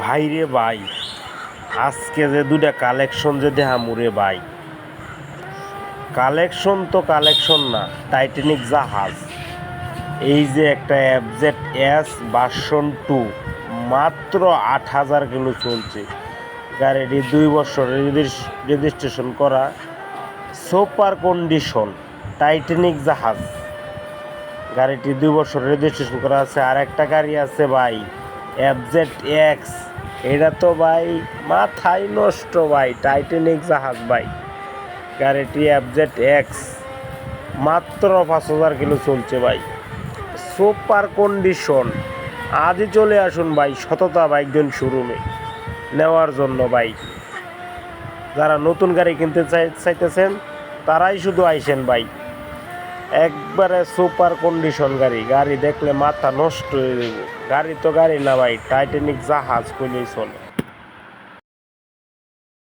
ভাই রে ভাই, আজকে যে দুটা কালেকশন যে দেহামুরে ভাই, কালেকশন তো কালেকশন না, টাইটানিক জাহাজ। এই যে একটা এফজেড এস ভার্সন 2 মাত্র 8,000 কিলো চলছে। গাড়িটি 2 বছর রেজিস্ট্রেশন করা, সুপার কন্ডিশন, টাইটানিক জাহাজ। গাড়িটি 2 বছর রেজিস্ট্রেশন করা আছে। আর একটা গাড়ি আছে ভাই, এফজেড এক্স। এটা তো ভাই মাথায় নষ্ট ভাই, টাইটানিক জাহাজ ভাই। গাড়িটি এফজেড এক্স মাত্র 5,000 কিলো চলছে ভাই, সুপার কন্ডিশন। আজই চলে আসুন ভাই সততা বাইকজন শোরুমে নেওয়ার জন্য ভাই। যারা নতুন গাড়ি কিনতে চাইতেছেন তারাই শুধু আইসেন ভাই। একবারে সুপার কন্ডিশন গাড়ি, গাড়ি দেখলে মাথা নষ্ট হয়ে যাবে। গাড়ি তো গাড়ি না ভাই, টাইটানিক জাহাজ কইলেই চলে।